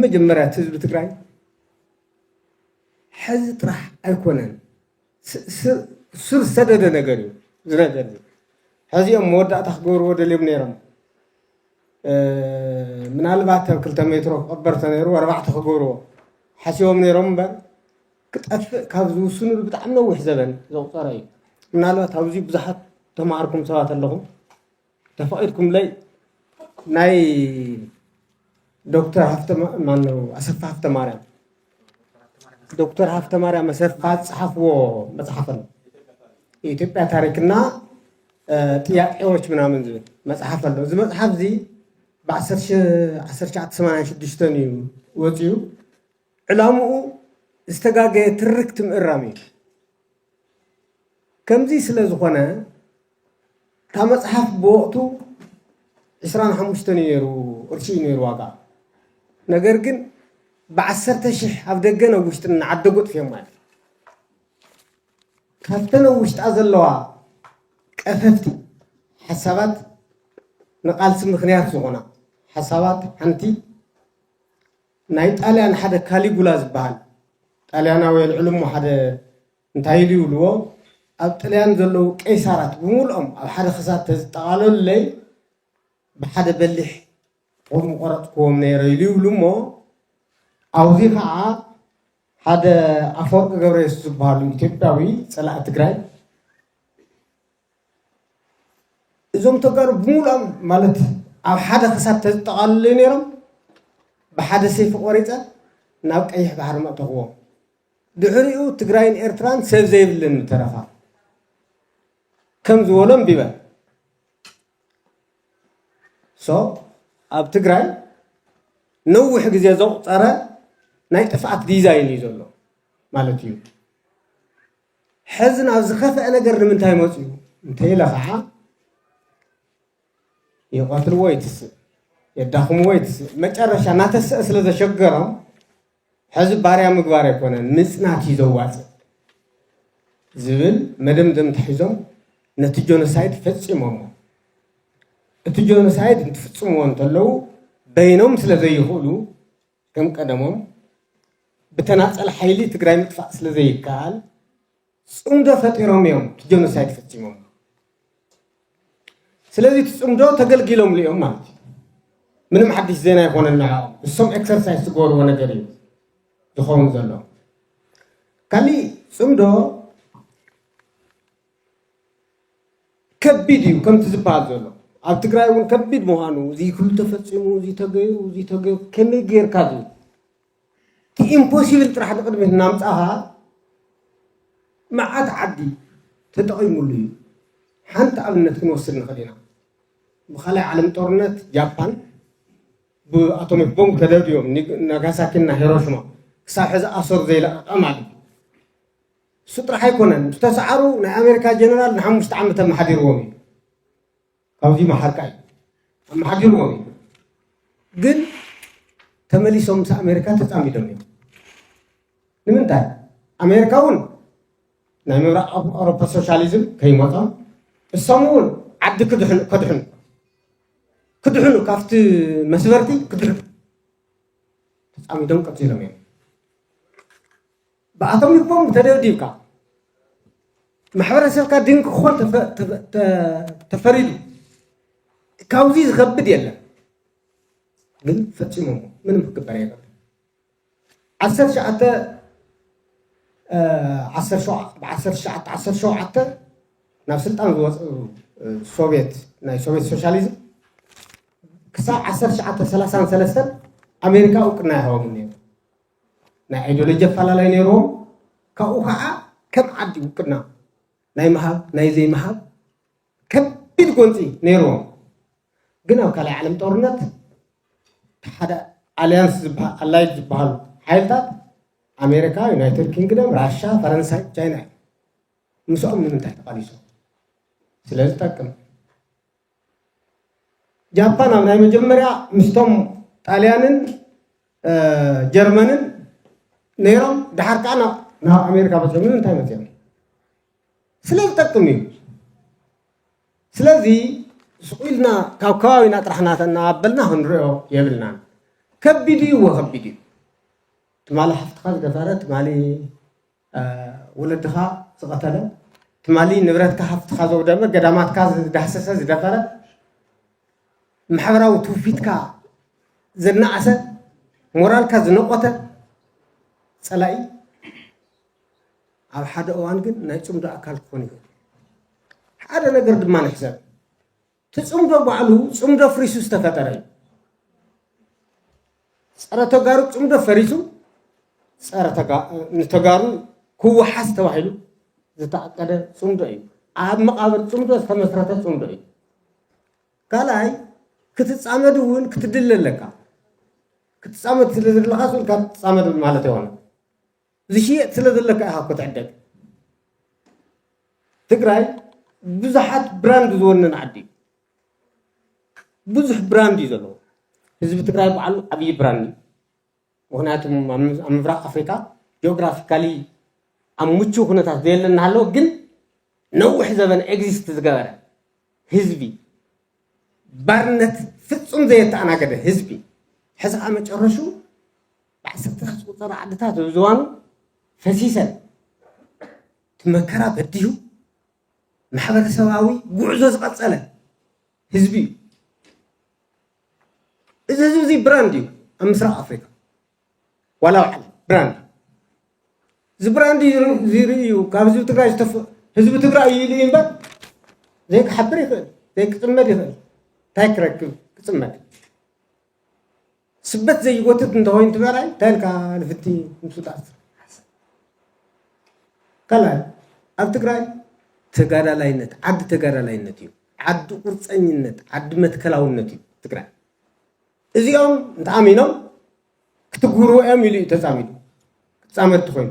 مجمرات حزب تግራይ حز طرح ኣይኮነን ስር ሰደደ ነገር እዩ ዝነገር ሕዚኦም መወዳእታ ክገብርዎ ደልዮም ነይሮም ምናልባት 2 ሜትሮ ክቕበርተ ነይሩ 4 ክገብርዎ ሓሲቦም ነይሮም እምበር ክጠፍእ ካብ ዝውስኑሉ ብጣዕሚ ነዊሕ ዘበን ዘቑፀረ እዩ ምናልባት ኣብዚ ብዙሓት ተማሃርኩም ሰባት ኣለኹም ተፈቒድኩም ለይ ናይ ዶክተር ኣሰፋ ሃፍተማርያም ዶክተር ሃፍተማርያም ኣሰፋ ጻሕፍዎ መጽሐፍ ኣሎ የኢትዮጵያ ታሪክና ጥያቄዎች ምናምን ዝብል መጽሐፍ ኣሎ እዚ መጽሐፍ እዚ ብ1986 እዩ ወፂኡ ዕላምኡ ዝተጋገየ ትርክት ምእራም እዩ ከምዚ ስለ ዝኾነ እታ መጽሐፍ ብወቅቱ 25 ነይሩ ቅርሺ ነይሩ ዋጋ ነገር ግን ب10,000 ኣብ ደገ ነው ውሽጥ እናዓደጉት ፊዮም ማለት ካብተን ውሽጥ ዘለዋ ቀፈፍቲ ሓሳባት ንቃልሲ ምክንያት ዝኾና ሓሳባት ሓንቲ ናይ ጣልያን ሓደ ካሊጉላ ዝበሃል ጣልያናዊ ዕልሙ ሓደ እንታይ ይብልዎ ኣብ ጣልያን ዘለዉ ቀይሳራት ብሙሉኦም ኣብ ሓደ ክሳት ተዝጠቃለሉለይ ብሓደ በሊሕ ቆም ቆረጥክዎም ነይረ ይብሉ እሞ ኣብዚ ከዓ ሓደ ኣፈወርቂ ገብረየሱስ ዝበሃሉ ኢትዮጵያዊ ፀላእ ትግራይ እዞም ተጋሩ ብሙሉኦም ማለት ኣብ ሓደ ክሳት ተዝጠቃለሉ ነይሮም ብሓደ ሰይፊ ቆሪፀ ናብ ቀይሕ ባሕሪ መእተኽዎም ድሕሪኡ ትግራይን ኤርትራን ሰብ ዘይብልን ተረፋ ከም ዝበሎም ቢበል ኣብ ትግራይ ነዊሕ ግዜ ዘቑፀረ ናይ ጥፍኣት ዲዛይን እዩ ዘሎ ማለት እዩ ሕዚ ናብ ዝኸፍአ ነገር ንምንታይ መፅኡ እንተኢለ ከዓ ይቐትልዎ ይትስእ የዳኽምዎ ይትስእ መጨረሻ ናተስእ ስለ ዘሸገሮም ሕዚ ባርያ ምግባር ኣይኮነን ምፅናት እዩ ዘዋፅእ ዝብል መደምደም ተሒዞም ነቲ ጆኖሳይድ ፈፂሞሞ እቲ ጆኖሳይድ እንትፍፅምዎ እንተለዉ በይኖም ስለ ዘይኽእሉ ከም ቀደሞም بتناقل حيلي تግራይ ምጥፋእ ስለ ዘይከኣል ጽምዶ ፈጢሮም እዮም ጆኖሳይድ ፈጽሞም ስለዚህ ጽምዶ ተገልግሎም ሊኦም ማለት ምንም حدث ዜና ይኾነና እሶም ኤክሰርሳይዝ ዝገብርዎ ነገር እዩ ዝኸውን ዘሎ ካሊ ጽምዶ ከቢድ እዩ ከምቲ ዝበሃል ዘሎ ኣብ ትግራይ እውን ከቢድ ምዃኑ እዚ ኩሉ ተፈጺሙ እዚ ተገዩ ከመይ ጌርካ እዩ impossible ጥራሕ ንቅድሚት ናምፃኻ መዓት ዓዲ ተጠቒሙሉ እዩ ሓንቲ ኣብነት ክንወስድ ንኽእል ኢና ብኻልኣይ ዓለም ጦርነት ጃፓን ብኣቶሚክ ቦምብ ተደብድዮም ናጋሳኪና ሂሮሽማ ክሳብ ሕዚ ኣሰር ዘይለቐቐ ማለት እዩ እሱ ጥራሕ ኣይኮነን ዝተሰዓሩ ናይ ኣሜሪካ ጀነራል ን5 ዓመት ኣመሓዲርዎም እዩ ካብዚ መሓርካ እዩ ኣመሓዲርዎም እዩ ግን ተመሊሶም ምስ ኣሜሪካ ተፃሚዶም እዮም ንምንታይ ኣሜሪካ እውን ናይ ምብራቕ ኣውሮፓ ሶሻሊዝም ከይመፆም እሶም እውን ዓዲ ክድሕኑ ካብቲ መስበርቲ ክድሕኑ ተፃሚዶም ቀፂሎም እዮም ብኣቶሚክ ቦምብ ተደብዲብካ ማሕበረሰብካ ድንቂ ክኾን ተፈሪዱ ካብዚ ዝከብድ የለን ግን ፈጽሞም ምንም ክግበር የለን 1917 ናብ ስልጣን ዝወፁ ሶቪየት ናይ ሶቪየት ሶሻሊዝም ክሳብ 1933 ኣሜሪካ እውቅና ይሃቦም ነይሩ ናይ አይዲዮሎጂ ኣፈላላይ ነይሮም ካብኡ ከዓ ከም ዓዲ እውቅና ናይ መሃብ ናይ ዘይመሃብ ከቢድ ጎንፂ ነይሮም ግን ኣብ ካልኣይ ዓለም ጦርነት ሓደ አሊያንስ ዝበሃል አላይድ ዝበሃል ሓይልታት ኣሜሪካ ዩናይትድ ኪንግደም ራሻ ፈረንሳይ ቻይና ምስኦም ንምንታይ ተቃሊሶም ስለዝጠቅም ጃፓን ኣብ ናይ መጀመርያ ምስቶም ጣልያንን ጀርመንን ነይሮም ድሓር ከዓ ናብ ኣሜሪካ በፅኦም ንምንታይ መፅኦም ስለዝጠቅም እዩ ስለዚ ስቁኢልና ካብ ከባቢና ጥራሕና እናበልና ክንሪኦ የብልናን كبدي وخبدي تمالي حفتخا زدفرة تمالي ولدخا سقطله تمالي نبرتك حفتخا زودمه قداماتك دحسسه زدفرة محبراو توفيتك زنعسه مورالك زنقته صلاي على حدا اوان ግን ናይ ጽምዶ አካል ኮን ይሁን ሓደ ነገር ድማ ንሕሰብ ትጽምዶ ባዕሉ ጽምዶ ፍሪሱስ ተፈጠረ ጸረ ተጋሩ ጽምዶ ፈሪሱ ጸረ ተጋሩ ኩዋሓስ ተባሂሉ ዝተዓቀደ ጽምዶ እዩ ኣብ መቃብር ጽምዶ ዝተመስረተ ጽምዶ እዩ ካላይ ክትጻመዱን ክትድለለካ ክትጻመድ ስለዘለካ ሱልካ ትጻመድ ማለት ይሆነ ዝሽየጥ ስለዘለካ ኢኻ ክትዕደግ ትግራይ ብዙሓት ብራንድ ዝወነን ዓዲ ብዙሕ ብራንድ እዩ ዘለዎ ህዝቢ ትግራይ በዓሉ ዓብይ ብራንድ ምክንያቱም ኣብ ምብራቅ ኣፍሪካ ጂኦግራፊካሊ ኣብ ምቹው ኩነታት ዘየለና ሃለዎ ግን ነዊሕ ዘበን ኤግዚስት ዝገበረ ህዝቢ ባርነት ፍጹም ዘየተኣናገደ ህዝቢ ሕዚ ከዓ መጨረሹ ብዓሰርተ ዝቁፀሩ ዓድታት ዝዋኑ ፈሲሰን ትመከራ በዲሁ ማሕበረሰባዊ ጉዕዞ ዝቀፀለ ህዝቢ እዚ ህዝቢ ብራንድ እዩ ኣብ ምስራቅ ኣፍሪካ ዋላ ዋዕላ ብራንድ እዚ ብራንድ ዝርእዩ ካብ ህዝቢ ትግራይ ህዝቢ ትግራይ ኢሉ እምበር ዘይክሓብር ይኽእል ዘይክፅመድ ይኽእል እንታይ ክረክብ ክፅመድ ስበት ዘይጎትት እንተኮይኑ ትበራይ ታይልካ ንፍቲ ምሱጣት ካላይ ኣብ ትግራይ ተጋዳላይነት ዓዲ ተጋዳላይነት እዩ ዓዲ ቁርፀኝነት ዓዲ መትከላውነት እዩ ትግራይ እዚኦም እንተኣሚኖም ክትግብሩ እዮም ኢሉ እዩ ተፃሚዱ ክትፃመድ ኮይኑ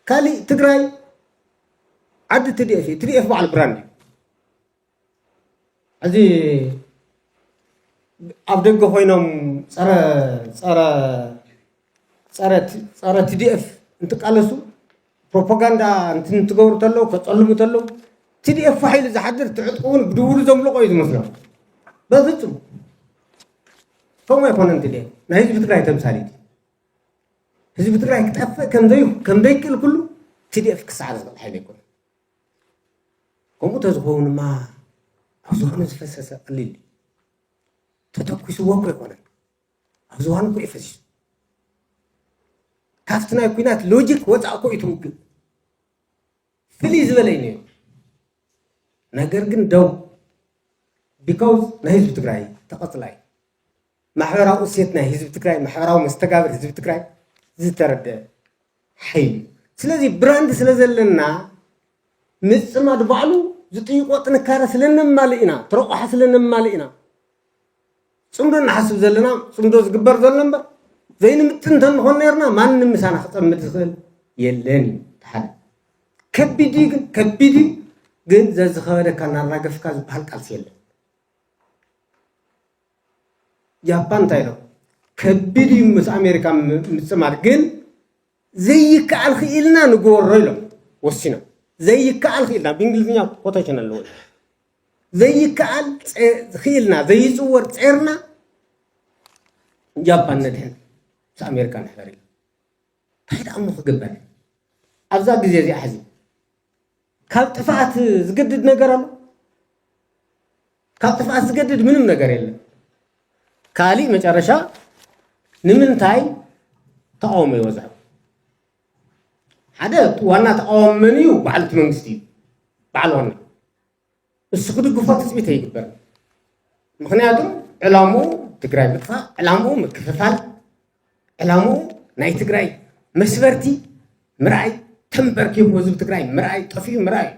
ካሊእ ትግራይ ዓዲ ትዲኤፍ እዩ ትዲኤፍ በዓል ብራንድ እዩ እዚ ኣብ ደገ ኮይኖም ፀረ ትዲኤፍ እንትቃለሱ ፕሮፓጋንዳ እንትገብሩ ተለው ከፀልሙ ተለው ትዲኤፍ ፋሒሉ ዝሓድር ትዕጥቁን ብድውሩ ዘምልቆ እዩ ዝመስሎም በፍጹም ከምኡ ኣይኮነን ትዲኤፍ ናይ ህዝቢ ትግራይ ተምሳሌት ህዝቢ ትግራይ ክጠፍእ ከምዘይክእል ኩሉ ትዲኤፍ ክሳዕር ዝኽእል ሓይሊ ኣይኮነን ከምኡ ተዝኸውንማ ኣብ ዝኾነ ዝፈሰሰ ቀሊል ተተኪስዎ እኮ ኣይኮነን ኣብ ዝዋን እኮ ይፈሲሱ ካብቲ ናይ ኩናት ሎጂክ ወፃእ እኮ እዩ ትውግእ ፍልይ ዝበለ እዩ ነይሩ ነገር ግን ደው ቢካውዝ ናይ ህዝቢ ትግራይ ተቐፅላ እዩ ማሕበራዊ እሴት ናይ ህዝቢ ትግራይ ማሕበራዊ መስተጋብር ህዝቢ ትግራይ ዝተረድአ ሓይሊ ስለዚ ብራንድ ስለ ዘለና ምፅማድ ባዕሉ ዝጥይቆ ጥንካረ ስለነማልእ ኢና ተረቑሓ ስለነማልእ ኢና ጽምዶ ንሓስብ ዘለና ጽምዶ ዝግበር ዘሎ እምበር ዘይንምጥን እንተንኾን ነርና ማንም ምሳና ክፀምድ ዝኽእል የለን እዩ ሓደ ከቢድ ግን ዘዝኸበደካ እናራገፍካ ዝበሃል ቃልሲ የለን ጃፓን እንታይ ነው ከቢድ እዩ ምስ ኣሜሪካ ምፅማድ ግን ዘይከኣል ክኢልና ንግበሮ ኢሎም ወሲኖም ዘይከኣል ክኢልና ብእንግሊዝኛ ኮቴሽን ኣለዎ ዘይከኣል ክኢልና ዘይፅወር ፄርና ጃፓን ነድሕን ምስ ኣሜሪካ ንሕበር ኢሉ እንታይ ደኣሞ ክግበር ኣብዛ ግዜ እዚኣ ሕዚ ካብ ጥፍኣት ዝገድድ ነገር ኣሎ ካብ ጥፍኣት ዝገድድ ምንም ነገር የለን ካሊእ መጨረሻ ንምንታይ ተቃውሞ ይወዝሑ ሓደ ዋና ተቃዋሚ መን እዩ በዓልቲ መንግስቲ እዩ በዓል ዋና እሱ ክድግፎ ትፅቢት ኣይግበር ምክንያቱም ዕላምኡ ትግራይ ምጥፋእ ዕላምኡ ምክፍፋል ዕላምኡ ናይ ትግራይ መስበርቲ ምርኣይ ተንበርኪቡ ህዝቢ ትግራይ ምርኣይ ጠፊኡ ምርኣይ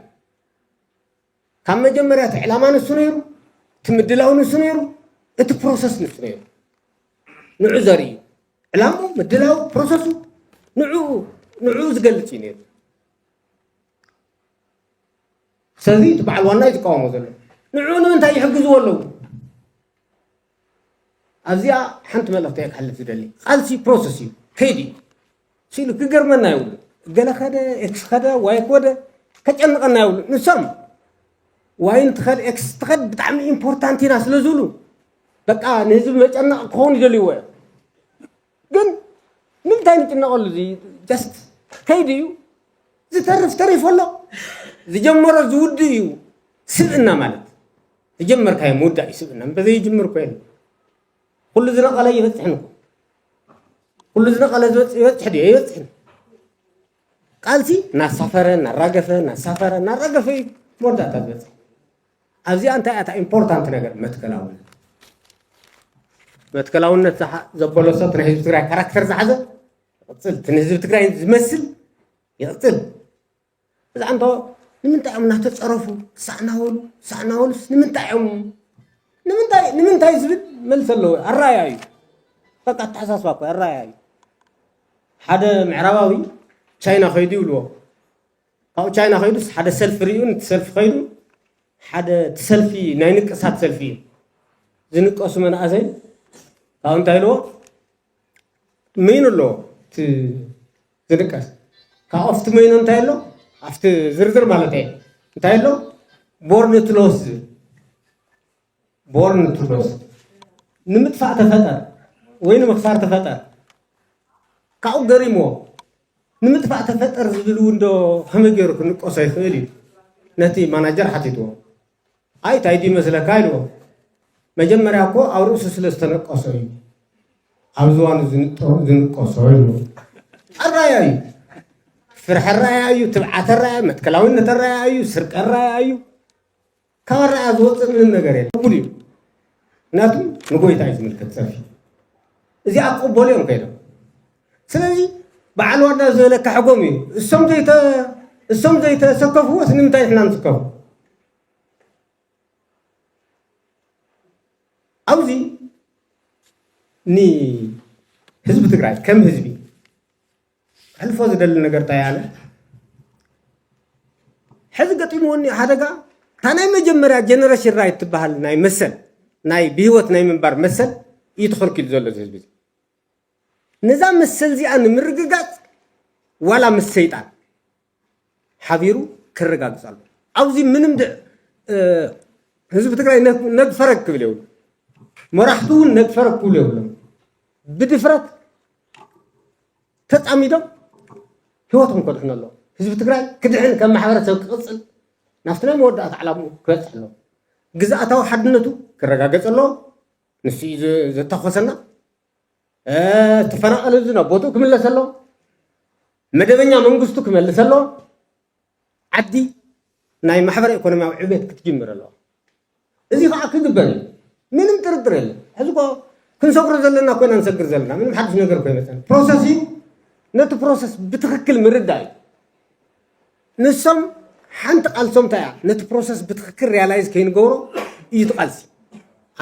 ካብ መጀመርያ እቲ ዕላማ ንሱ ነይሩ እቲ ምድላው ንሱ ነይሩ እቲ ፕሮሰስ ንሱ ነይሩ ንዑ ዘርኢ እዩ ዕላምኡ ምድላው ፕሮሰሱ ንዑ ዝገልፅ እዩ ነይሩ ስለዚ እቲ በዓል ዋና እዩ ዝቃወሞ ዘሎ ንዑ ንምንታይ ይሕግዝዎ ኣለዉ ኣብዚኣ ሓንቲ መልእኽቲ እየ ክሕልፍ ዝደሊ ቃልሲ ፕሮሰስ እዩ ከይዲ እዩ ሲሉ ክገርመና ይብሉ ገለ ከደ ኤክስ ከደ ዋይ ከደ ከጨንቀና ይብሉ ንሶም ዋይን ትኸድ ኤክስ ትኸድ ብጣዕሚ ኢምፖርታንት ኢና ስለ ዝብሉ بقى نهزب مجنق كون يدليوه ግን ንምንታይ ንጭነቀሉ እዚ ጀስት ከይዲ እዩ ዝተርፍ ተሪፍ ኣሎ ዝጀመረ ዝውድ እዩ ስብእና ማለት ዝጀመርካዮ ምውዳእ እዩ ስብእና በዘይ ይጅምር ኮይኑ ኩሉ ዝነቀለ ይበፅሕንኩ ኩሉ ዝነቀለ ይበፅሕ ድዩ ይበፅሕን ቃልሲ እናሳፈረ እናራገፈ መወዳእታ ዝበፅሕ ኣብዚኣ እንታይ ኣታ ኢምፖርታንት ነገር መትከላውነት ዘበሎ ሰብ ናይ ህዝቢ ትግራይ ካራክተር ዝሓዘ ይቕፅል እቲ ንህዝቢ ትግራይ ዝመስል ይቕፅል እዛ እንቶ ንምንታይ እዮም እናተፀረፉ ሳዕናወሉስ ንምንታይ ዝብል መልስ ኣለዎ ኣራያ እዩ በቃ ተሓሳስባ እኮ ኣራያ እዩ ሓደ ምዕራባዊ ቻይና ኸይዱ ይብልዎ ካብኡ ቻይና ኸይዱስ ሓደ ሰልፊ ርኡ ነቲ ሰልፊ ኸይዱ ሓደ ሰልፊ ናይ ንቅሳት ሰልፊ እዩ ዝንቀሱ መናእሰይ ካብኡ እንታይ ኢልዎ መይኑ ኣለዎ ዝንቀስ ካብኡ ኣብቲ መይኑ እንታይ ኣሎ ኣብቲ ዝርዝር ማለት እየ እንታይ ኣሎ ቦርን ቱ ሎስ ንምጥፋእ ተፈጠር ወይ ንምክሳር ተፈጠር ካብኡ ገሪሞ ንምጥፋእ ተፈጠር ዝብል ውንዶ ከመይ ገይሩ ክንቆሶ ይኽእል እዩ ነቲ ማናጀር ሓቲትዎ ኣይ ታይዲ መስለካ ኢልዎ መጀመርያ እኮ ኣብ ርእሱ ስለ ዝተነቀሶ እዩ ኣብ ዝዋኑ ዝንቀሶ ኢልዎ ኣራያ እዩ ፍርሒ ኣራያ እዩ ትብዓት ኣራያ መትከላውነት ኣራያ እዩ ስርቂ ኣራያ እዩ ካብ ኣራያ ዝወፅእ ምንም ነገር የለን እዩ ምክንያቱ ንጎይታ እዩ ዝምልከት ፀርፊ እዚ ኣቅበሉ እዮም ከይዶም ስለዚ በዓል ዋና ዝበለካ ሕጎም እዩ እሶም ዘይተሰከፍዎስ ንምንታይ ንሕና ንስከፉ ኣብዚ ንህዝቢ ትግራይ ከም ህዝቢ ሕልፎ ዝደሊ ነገር እንታይ ኣለ ሕዚ ገጢምዎኒ ሓደጋ እታ ናይ መጀመርያ ጀነሬሽን ራይት ትበሃል ናይ መሰል ናይ ብሂወት ናይ ምንባር መሰል እዩ ተኸልኪሉ ዘሎ ህዝቢ ነዛ መሰል እዚኣ ንምርግጋፅ ዋላ ምስ ሰይጣን ሓቢሩ ክረጋግፅ ኣሎ ኣብዚ ምንም ህዝቢ ትግራይ ነግፈረክ ክብል የብሉ መራሕቱ እውን ነግፈረክ ክብሉ የብሎም ብድፍረት ተፃሚዶም ሂወቶም ከድሕኑ ኣለዎ ህዝቢ ትግራይ ክድሕን ከም ማሕበረሰብ ክቕፅል ናብቲ ናይ መወዳእታ ዕላምኡ ክበፅሕ ኣለዎ ግዝኣታዊ ሓድነቱ ክረጋገፅ ኣለዎ ንሱ እዩ ዘተኾሰና ተፈናቀለ ናብ ቦትኡ ክምለስ ኣለዎ መደበኛ መንግስቱ ክመልስ ኣለዎ ዓዲ ናይ ማሕበረ ኢኮኖሚያዊ ዕብየት ክትጅምር ኣለዎ እዚ ከዓ ክግበር እዩ ምንም ጥርጥር የለን ሕዚ እኮ ክንሰግሮ ዘለና ኮይና ንሰግር ዘለና ምንም ሓድሽ ነገር ኮይነፀን ፕሮሰስ እዩ ነቲ ፕሮሰስ ብትክክል ምርዳእ እዩ ንሶም ሓንቲ ቃልሶም እንታይ እያ ነቲ ፕሮሰስ ብትክክል ሪያላይዝ ከይንገብሮ እዩ ትቃልሲ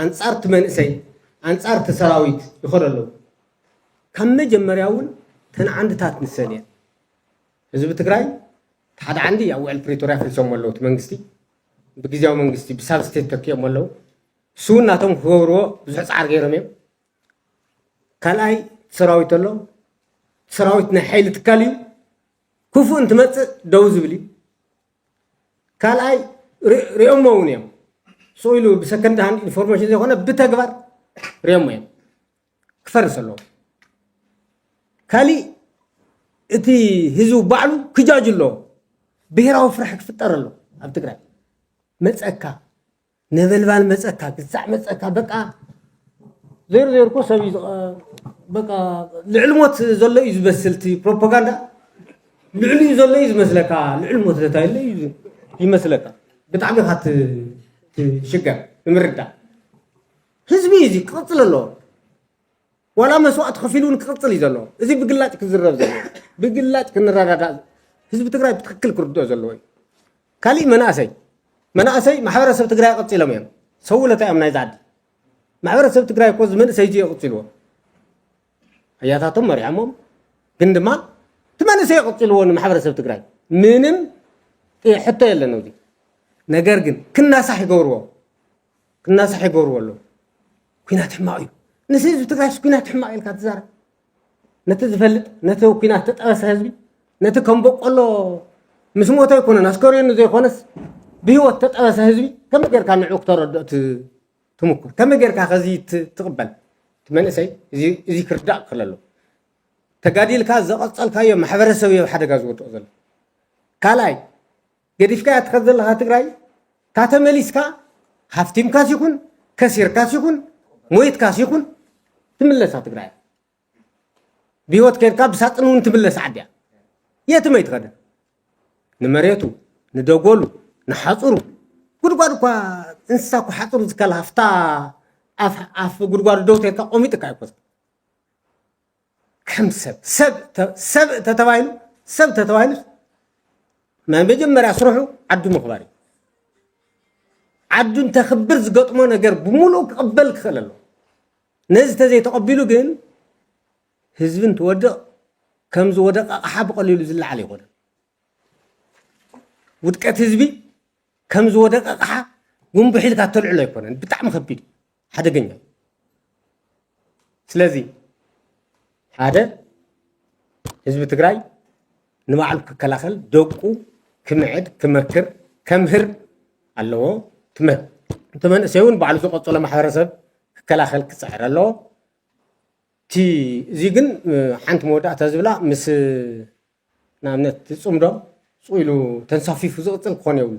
ኣንፃር እቲ መንእሰይ ኣንፃር እቲ ሰራዊት ይኸዱ ኣለዉ ካብ መጀመርያ እውን ተን ዓንድታት ንሰን እየን ህዝቢ ትግራይ ሓደ ዓንዲ ኣብ ውዕል ፕሪቶርያ ፍልሶም ኣለዉ እቲ መንግስቲ ብግዜያዊ መንግስቲ ብሳብ ስቴት ተኪኦም ኣለዉ እሱ እናቶም ክገብርዎ ብዙሕ ፃዕር ገይሮም እዮም ካልኣይ ሰራዊት ኣሎ ሰራዊት ናይ ሓይሊ ትካል እዩ ክፉእ እንትመፅእ ደው ዝብል እዩ ካልኣይ ሪኦሞ እውን እዮም ስኢሉ ብሰከንድ ሃንድ ኢንፎርሜሽን ዘይኮነ ብተግባር ሪኦሞ እዮም ክፈርስ ኣለዎ ካሊእ እቲ ህዝቡ ባዕሉ ክጃጅ ኣለዎ ብሄራዊ ፍራሕ ክፍጠር ኣሎ ኣብ ትግራይ መፀካ ነበልባል መፀካ ግዛዕ መፀካ በቃ ዘይርኮ ሰብ በቃ ልዕል ሞት ዘሎ እዩ ዝመስል እቲ ፕሮፓጋንዳ ልዕል እዩ ዘሎ እዩ ዝመስለካ ልዕል ሞት ዘታይለ እዩ ይመስለካ ብጣዕሚ ኢኻ ትሽገር ንምርዳእ ህዝቢ እዚ ክቕፅል ኣለዎ ዋላ መስዋዕቲ ከፊሉ እውን ክቕፅል እዩ ዘለዎ እዚ ብግላጭ ክዝረብ ዘለዎ ብግላጭ ክንረዳዳእ ህዝቢ ትግራይ ብትክክል ክርድኦ ዘለዎ እዩ ካሊእ መናእሰይ ማሕበረሰብ ትግራይ ቀፂሎም እዮም ሰውለታ እዮም ናይ ዛዓዲ ማሕበረሰብ ትግራይ እኮ ዝመንእሰይ እዩ የቕፅልዎ ኣያታቶም መሪሖሞም ግን ድማ እቲ መንእሰይ የቕፅልዎ ንማሕበረሰብ ትግራይ ምንም ሕቶ የለን ኣብዚ ነገር ግን ክናሳሕ ይገብርዎ ኣለዉ ኩናት ሕማቕ እዩ ንስ ህዝቢ ትግራይ ኩናት ሕማቕ ኢልካ ትዛረብ ነቲ ዝፈልጥ ነቲ ኩናት ተጠበሰ ህዝቢ ነቲ ከም በቆሎ ምስ ሞተ ኣይኮነን ኣስከሬኑ ዘይኮነስ ብሂወት ተጠበሰ ህዝቢ ከመይ ጌርካ ንዑ ክተረድኦ تمكر كم غيرك خزي تقبل تمنسي زي كرداء خلالو تقاديل كاز زقصلك يوم محبرسو يو حدا غاز وطو زل كالاي قديفكا تخزل لها تقراي تاتمليسكا هفتيم كاس يكون كسير كاس يكون مويت كاس يكون تملسها تقراي بيوت كيركا بساطنون تملس عديا يتم يتغدى نمريتو ندوغولو نحاصرو غدغادو كا انساكو حاصرو زكال هفتا اف غدغادو دوتي تقومي تكايكوس كم سب تتوايلو ما مجمريا سروحو عدو مخباري عدو تخبر زغطمو نجر بمولو قبل خللو نزي تزي تقبلو جن حزبن تودق كم زودق احب قليلو زل عليه غد ودقت حزبي كم زودق اقحا قوم بحيلك تطلع له يكون بتعم خبيد حدغنيا سلازي هذا حزب تግራይ نمعل كلاخل دوقو كمعد كمكر كمهر الله تمن سيون بعلو زقصله محرسب كلاخل كصعر الله تي زيغن حنت مودعت زبلا مس نامنت تصمدو صويلو تنصافيف زقصل كون يول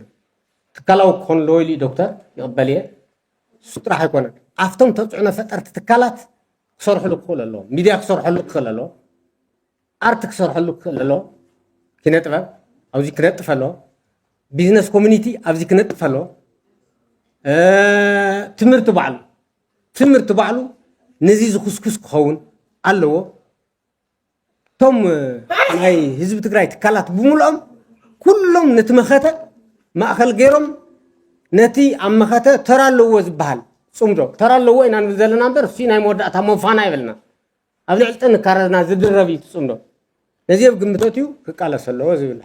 تكلاو كون لويلي دكتور يقبليه سطرح يكون افتم تصعنا فطرت تكالات صرح له كل الله ميديا صرح له كل الله ارتك صرح له كل الله كنا طبعا او زي كنا طفلو بيزنس كوميونيتي ابزي كنا طفلو تمرت بعلو نزي زخسكس كون الله توم هاي حزب تግራይ تكالات بمولهم كلهم نتمخته ماخل غيرهم نتي امخته ترالو زبحال صمدو ترالو اينا نزلنا نمبر فينا مودعتا مفانا يبلنا ابلي علتن كارنا زدربي صمدو نزيب قمتوتيو كقاله سلو زبل